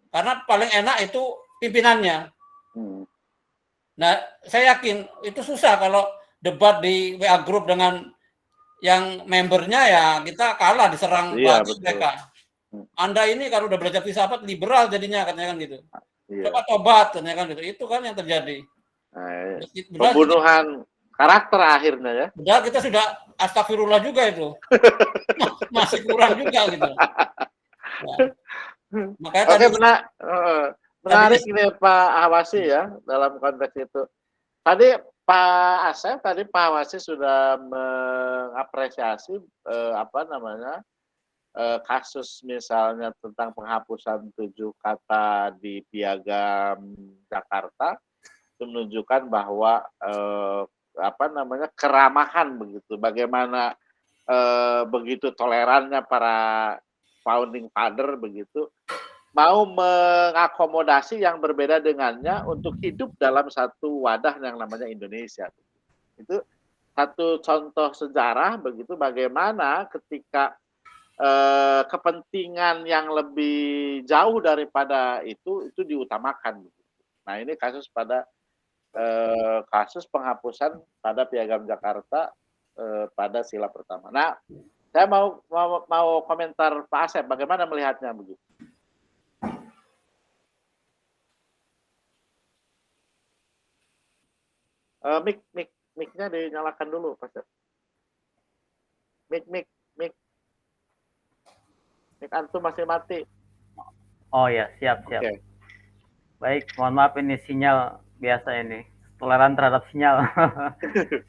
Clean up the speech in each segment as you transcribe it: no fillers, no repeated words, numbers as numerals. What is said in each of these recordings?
karena paling enak itu pimpinannya. Nah, saya yakin itu susah kalau debat di WA Group dengan yang membernya, ya kita kalah, diserang balik mereka. Anda ini kalau udah belajar filsafat liberal jadinya, katanya kan gitu. Coba tobat, katanya kan gitu. Itu kan yang terjadi. Pembunuhan karakter akhirnya ya. Padahal kita sudah astagfirullah juga itu. Masih kurang juga gitu. Ya. Makanya Oke, tadi menarik ini Pak Hawasi ya dalam konteks itu. Tadi Pak Asep, tadi Pak Hawasi sudah mengapresiasi kasus misalnya tentang penghapusan 7 kata di Piagam Jakarta, itu menunjukkan bahwa keramahan begitu, bagaimana begitu tolerannya para founding father begitu, mau mengakomodasi yang berbeda dengannya untuk hidup dalam satu wadah yang namanya Indonesia. Itu satu contoh sejarah begitu, bagaimana ketika kepentingan yang lebih jauh daripada itu diutamakan. Nah, ini kasus penghapusan pada Piagam Jakarta pada sila pertama. Nah, saya mau komentar Pak Asep, bagaimana melihatnya begitu? Mic-nya dinyalakan dulu, Pak Asep. Mic antum masih mati. Oh ya, siap. Okay. Baik, mohon maaf ini sinyal biasa ini. Toleran terhadap sinyal.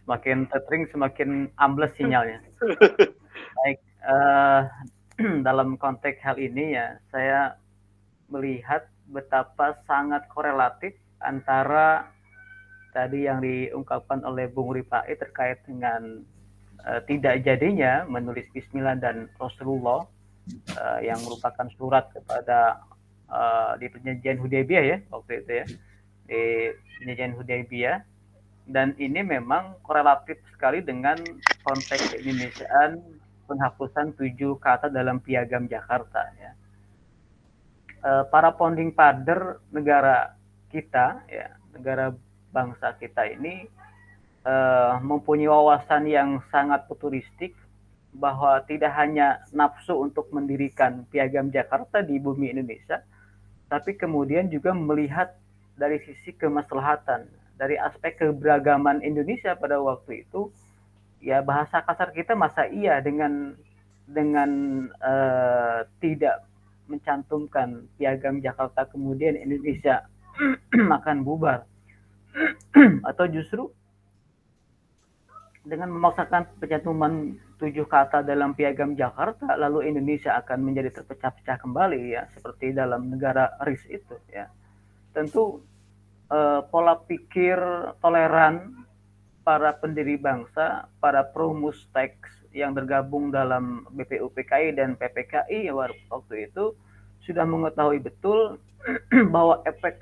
Semakin tethering, semakin ambles sinyalnya. Baik, dalam konteks hal ini ya, saya melihat betapa sangat korelatif antara tadi yang diungkapkan oleh Bung Rifai terkait dengan tidak jadinya menulis Bismillah dan Rasulullah yang merupakan surat kepada di perjanjian Hudaybiyah ya waktu itu ya, di perjanjian Hudaybiyah, dan ini memang korelatif sekali dengan konteks keindonesiaan penghapusan 7 kata dalam Piagam Jakarta ya. Para founding father negara kita ya, negara bangsa kita ini mempunyai wawasan yang sangat futuristik bahwa tidak hanya nafsu untuk mendirikan Piagam Jakarta di bumi Indonesia, tapi kemudian juga melihat dari sisi kemaslahatan, dari aspek keberagaman Indonesia pada waktu itu. Ya, bahasa kasar kita masa iya dengan tidak mencantumkan Piagam Jakarta kemudian Indonesia akan bubar atau justru dengan memaksakan pencantuman 7 kata dalam Piagam Jakarta lalu Indonesia akan menjadi terpecah-pecah kembali ya, seperti dalam negara RIS itu ya. Tentu pola pikir toleran para pendiri bangsa, para promustek yang tergabung dalam BPUPKI dan PPKI waktu itu sudah mengetahui betul bahwa efek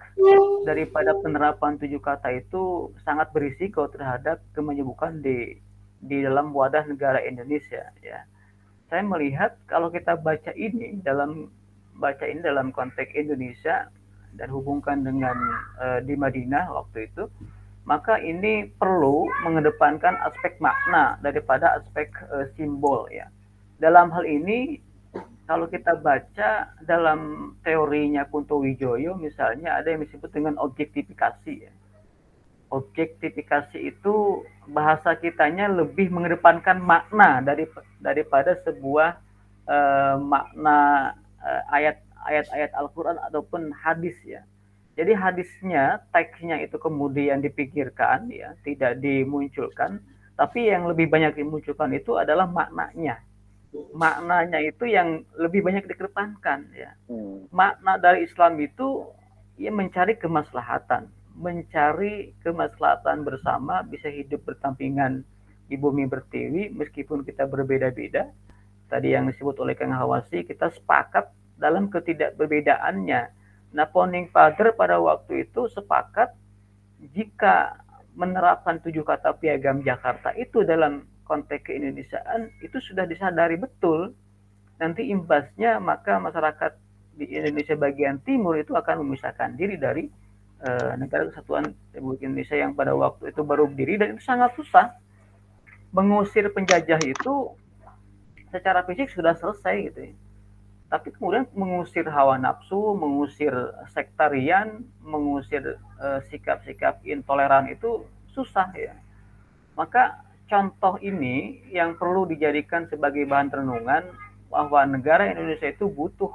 daripada penerapan 7 kata itu sangat berisiko terhadap kemanjubukan di dalam wadah negara Indonesia ya. Saya melihat kalau kita baca ini dalam konteks Indonesia dan hubungkan dengan di Madinah waktu itu, maka ini perlu mengedepankan aspek makna daripada aspek simbol ya. Dalam hal ini kalau kita baca dalam teorinya Kunto Wijoyo misalnya ada yang disebut dengan objektifikasi ya. Objektifikasi itu bahasa kitanya lebih mengedepankan makna daripada sebuah makna ayat-ayat Al-Quran ataupun hadis ya. Jadi hadisnya, teksnya itu kemudian dipikirkan ya, tidak dimunculkan, tapi yang lebih banyak dimunculkan itu adalah maknanya. Maknanya itu yang lebih banyak dikedepankan ya. Makna dari Islam itu ya mencari kemaslahatan bersama, bisa hidup berdampingan di bumi pertiwi meskipun kita berbeda-beda. Tadi yang disebut oleh Kang Hawasi, kita sepakat dalam ketidakberbedaannya. Nah, founding father pada waktu itu sepakat jika menerapkan 7 kata Piagam Jakarta itu dalam konteks keindonesiaan itu sudah disadari betul nanti imbasnya, maka masyarakat di Indonesia bagian timur itu akan memisahkan diri dari negara kesatuan Republik Indonesia yang pada waktu itu baru berdiri, dan itu sangat susah. Mengusir penjajah itu secara fisik sudah selesai gitu ya. Tapi kemudian mengusir hawa nafsu, mengusir sektarian, mengusir sikap-sikap intoleran itu susah ya. Maka contoh ini yang perlu dijadikan sebagai bahan renungan bahwa negara Indonesia itu butuh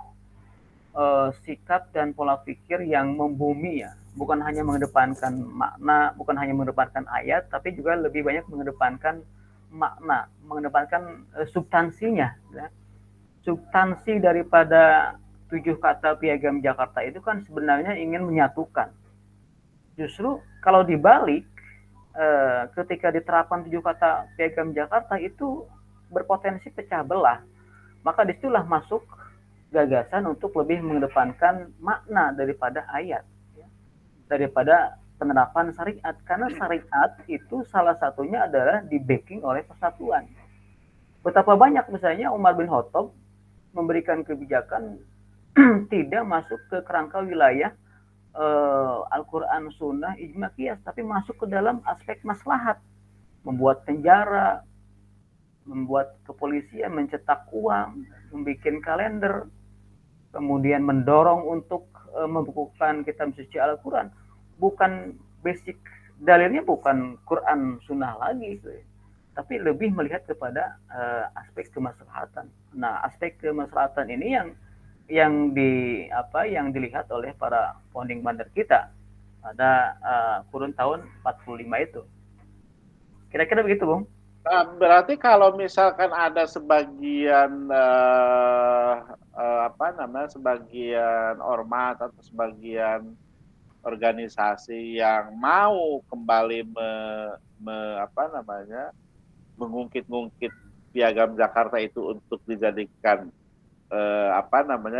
sikap dan pola pikir yang membumi ya, bukan hanya mengedepankan makna, bukan hanya mengedepankan ayat, tapi juga lebih banyak mengedepankan makna, mengedepankan substansinya ya. Substansi daripada 7 kata Piagam Jakarta itu kan sebenarnya ingin menyatukan. Justru kalau dibalik, ketika diterapkan 7 kata Piagam Jakarta itu berpotensi pecah belah, maka disitulah masuk gagasan untuk lebih mengedepankan makna daripada ayat, daripada penerapan syariat, karena syariat itu salah satunya adalah di backing oleh persatuan. Betapa banyak misalnya Umar bin Khattab memberikan kebijakan tidak masuk ke kerangka wilayah Al-Quran, Sunnah, Ijma, Qiyas, tapi masuk ke dalam aspek maslahat, membuat penjara, membuat kepolisian, mencetak uang, membuat kalender, kemudian mendorong untuk membukukan kitab suci Al-Quran. Bukan basic dalilnya bukan Quran Sunnah lagi, tapi lebih melihat kepada aspek kemaslahatan. Nah, aspek kemaslahatan ini yang dilihat oleh para founding father kita pada kurun tahun 45 itu. Kira-kira begitu, Bung. Nah, berarti kalau misalkan ada sebagian sebagian ormas atau sebagian organisasi yang mau kembali mengungkit-ungkit Piagam Jakarta itu untuk dijadikan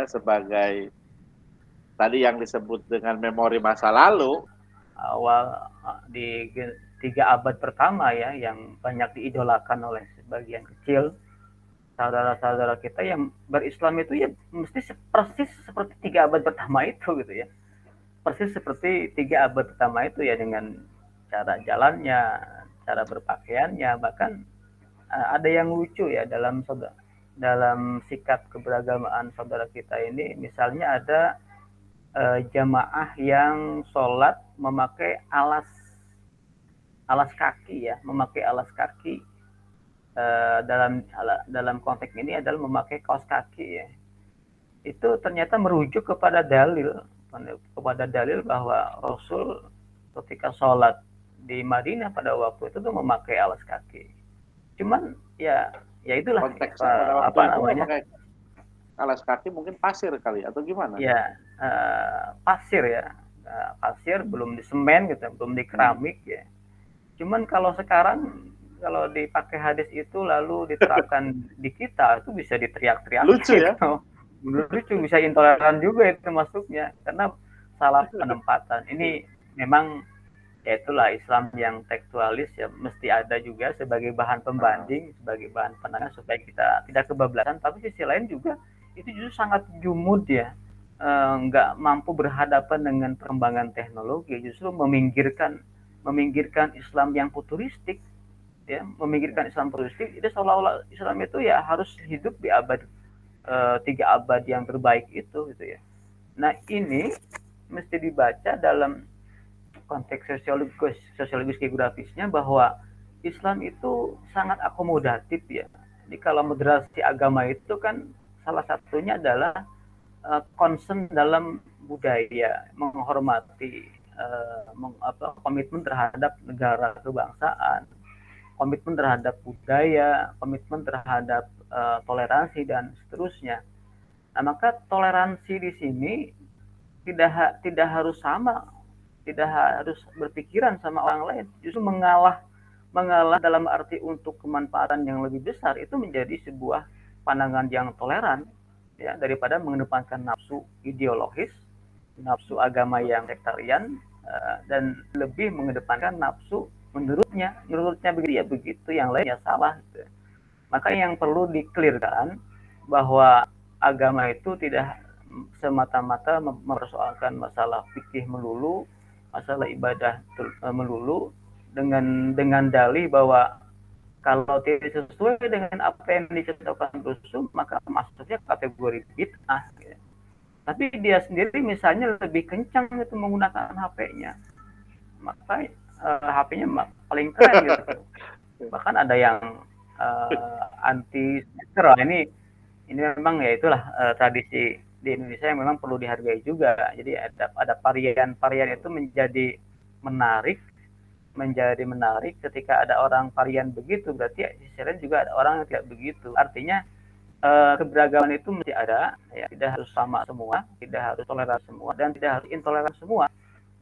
sebagai tadi yang disebut dengan memori masa lalu, awal di 3 abad pertama ya, yang banyak diidolakan oleh sebagian kecil saudara-saudara kita yang berislam itu ya mesti persis seperti 3 abad pertama itu gitu ya, persis seperti 3 abad pertama itu ya, dengan cara jalannya, cara berpakaiannya, bahkan ada yang lucu ya dalam sikap keberagamaan saudara kita ini. Misalnya ada jamaah yang sholat memakai alas kaki ya, memakai alas kaki, dalam konteks ini adalah memakai kaos kaki ya. Itu ternyata merujuk kepada dalil bahwa Rasul ketika sholat di Madinah pada waktu itu tuh memakai alas kaki. Cuman ya itulah konteksnya alas kaki mungkin pasir kali atau gimana? Ya, pasir ya. Pasir, belum di semen gitu, belum di keramik ya. Cuman kalau sekarang kalau dipakai hadis itu lalu diterapkan di kita, itu bisa diteriak-teriak. Lucu ya? Lucu, bisa intoleran juga itu masuknya karena salah penempatan. Ini memang ya itulah Islam yang tekstualis ya, mesti ada juga sebagai bahan pembanding, sebagai bahan penengah supaya kita tidak kebablasan. Tapi sisi lain juga itu justru sangat jumud ya, nggak mampu berhadapan dengan perkembangan teknologi, justru meminggirkan Islam yang futuristik ya, meminggirkan Islam futuristik. Itu seolah-olah Islam itu ya harus hidup di abad 3 abad yang terbaik itu gitu ya. Nah, ini mesti dibaca dalam konteks sosiologis geografisnya bahwa Islam itu sangat akomodatif ya. Jadi kalau moderasi agama itu kan salah satunya adalah concern dalam budaya, menghormati, komitmen terhadap negara kebangsaan, komitmen terhadap budaya, komitmen terhadap toleransi dan seterusnya. Nah, maka toleransi di sini tidak harus sama, tidak harus berpikiran sama orang lain, justru mengalah dalam arti untuk kemanfaatan yang lebih besar itu menjadi sebuah pandangan yang toleran ya, daripada mengedepankan nafsu ideologis, nafsu agama yang sektarian, dan lebih mengedepankan nafsu menurutnya begitu, yang lainnya salah gitu. Maka yang perlu dikelirkan bahwa agama itu tidak semata-mata mempersoalkan masalah fikih melulu, masalah ibadah melulu, dengan dalih bahwa kalau tidak sesuai dengan apa yang dicontohkan Rasul, maka masuknya kategori bid'ah. Ya. Tapi dia sendiri misalnya lebih kencang itu menggunakan HP-nya, maka HP-nya paling keren gitu. Bahkan ada yang anti speaker lah. Ini memang ya itulah tradisi di Indonesia yang memang perlu dihargai juga. Jadi ada varian itu menjadi menarik ketika ada orang varian begitu, berarti di sisi lain juga ada orang yang tidak begitu. Artinya keberagaman itu mesti ada, ya, tidak harus sama semua, tidak harus toleran semua, dan tidak harus intoleran semua.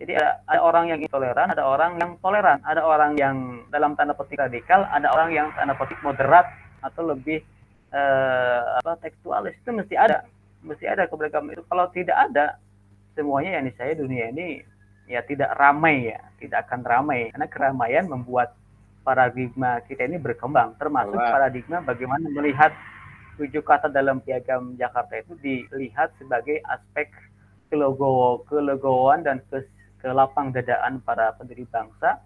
Jadi ada orang yang intoleran, ada orang yang toleran, ada orang yang dalam tanda petik radikal, ada orang yang tanda petik moderat atau lebih tekstualis. Itu mesti ada keberagaman itu. Kalau tidak ada semuanya, yang saya dunia ini ya tidak ramai, ya tidak akan ramai, karena keramaian membuat paradigma kita ini berkembang, termasuk paradigma bagaimana melihat 7 kata dalam Piagam Jakarta itu dilihat sebagai aspek kelegoan dan kelapang dadaan para pendiri bangsa,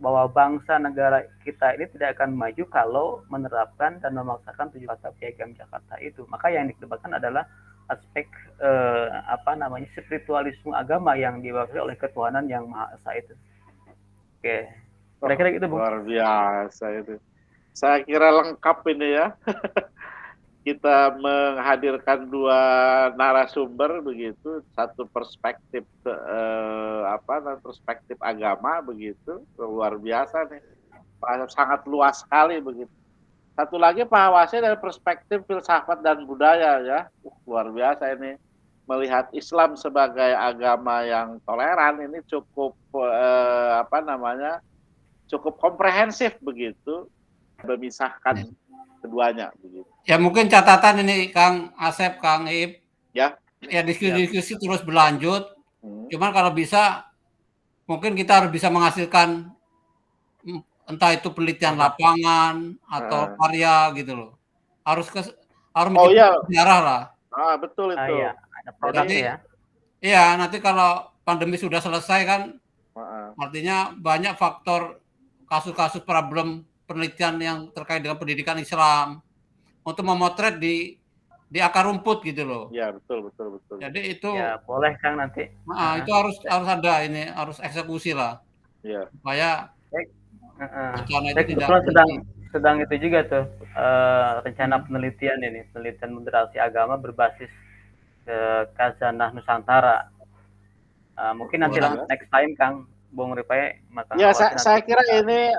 bahwa bangsa negara kita ini tidak akan maju kalau menerapkan dan memaksakan 7 kata Piagam Jakarta itu. Maka yang didebatkan adalah aspek spiritualisme agama yang diwakili oleh ketuhanan yang Maha Esa itu. Oke. Kira-kira gitu, Bung. Luar biasa itu. Saya kira lengkap ini ya. Kita menghadirkan 2 narasumber begitu, satu perspektif perspektif agama begitu, luar biasa nih, sangat luas sekali begitu. Satu lagi Pak Hawasi dari perspektif filsafat dan budaya ya, luar biasa ini, melihat Islam sebagai agama yang toleran ini cukup cukup komprehensif begitu, memisahkan keduanya begitu. Ya mungkin catatan ini Kang Asep, Kang Iip. Ya diskusi terus berlanjut. Cuman kalau bisa mungkin kita harus bisa menghasilkan entah itu penelitian lapangan atau karya gitu loh. Harus sejarah lah. Betul itu. Iya, ada produk ya. Iya, nanti kalau pandemi sudah selesai kan, artinya banyak faktor kasus-kasus problem penelitian yang terkait dengan pendidikan Islam untuk memotret di akar rumput gitu loh. Ya betul. Jadi itu ya boleh Kang nanti. Itu harus ada ini, harus eksekusi lah. Iya. Supaya saya kebetulan sedang itu juga tuh rencana penelitian moderasi agama berbasis Khazanah Nusantara. Mungkin nanti next time Kang Bung Ripai. Ya, saya kira ini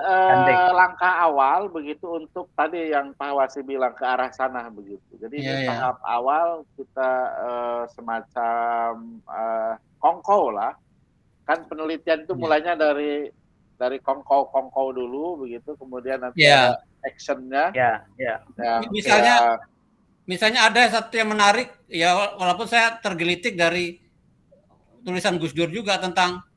langkah awal begitu untuk tadi yang Pak Hawasi bilang ke arah sana begitu. Jadi ini tahap awal kita semacam kongkow lah. Kan penelitian itu mulainya dari kongkow dulu begitu, kemudian nanti ada actionnya. Misalnya ada satu yang menarik ya, walaupun saya tergelitik dari tulisan Gus Dur juga tentang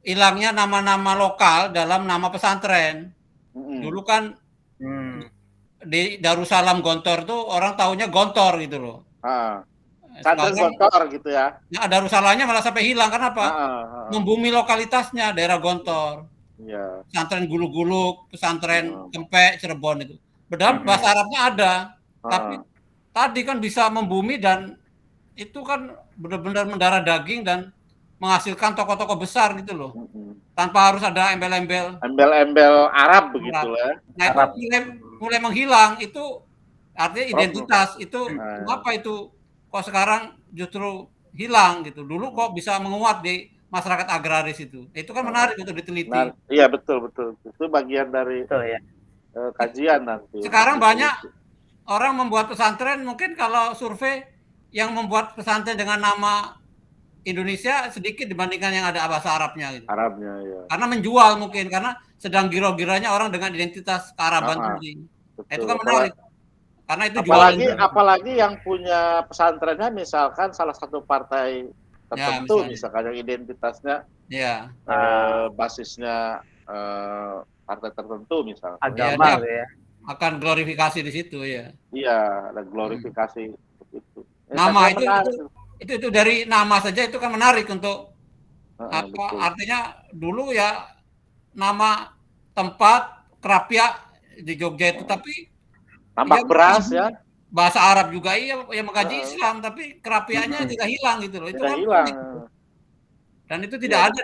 hilangnya nama-nama lokal dalam nama pesantren. Dulu kan di Darussalam Gontor tuh orang taunya Gontor gitu loh. Pesantren Gontor gitu ya. Nah, Darussalamnya malah sampai hilang. Kenapa? Membumi lokalitasnya daerah Gontor. Pesantren Gulug-Gulug, pesantren Kempek, Cirebon itu. Padahal bahasa Arabnya ada. Tapi tadi kan bisa membumi dan itu kan benar-benar mendarah daging dan menghasilkan tokoh-tokoh besar gitu loh, tanpa harus ada embel-embel Arab begitu ya. Nah itu mulai menghilang, itu artinya identitas itu kenapa itu kok sekarang justru hilang gitu. Dulu kok bisa menguat di masyarakat agraris itu kan menarik untuk diteliti. Iya betul itu bagian dari kajian nanti. Sekarang banyak orang membuat pesantren, mungkin kalau survei yang membuat pesantren dengan nama Indonesia sedikit dibandingkan yang ada bahasa Arabnya gitu. Arabnya ya. Karena menjual mungkin, karena sedang giro-gironya orang dengan identitas kearaban tadi. Itu kan menarik. Karena itu apalagi yang punya pesantrennya misalkan salah satu partai tertentu misalkan yang identitasnya basisnya partai tertentu misalkan. Agama ya. Akan glorifikasi di situ ya. Iya, ada glorifikasi seperti itu. Nama itu dari nama saja itu kan menarik untuk betul. artinya dulu ya nama tempat Krapia di Jogja itu, tapi tambak beras ya. Bahasa Arab juga iya yang mengkaji Islam, tapi Krapianya juga hilang gitu loh. Itu Tidak kan hilang. unik. Dan itu tidak ada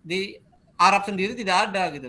di Arab sendiri, tidak ada gitu.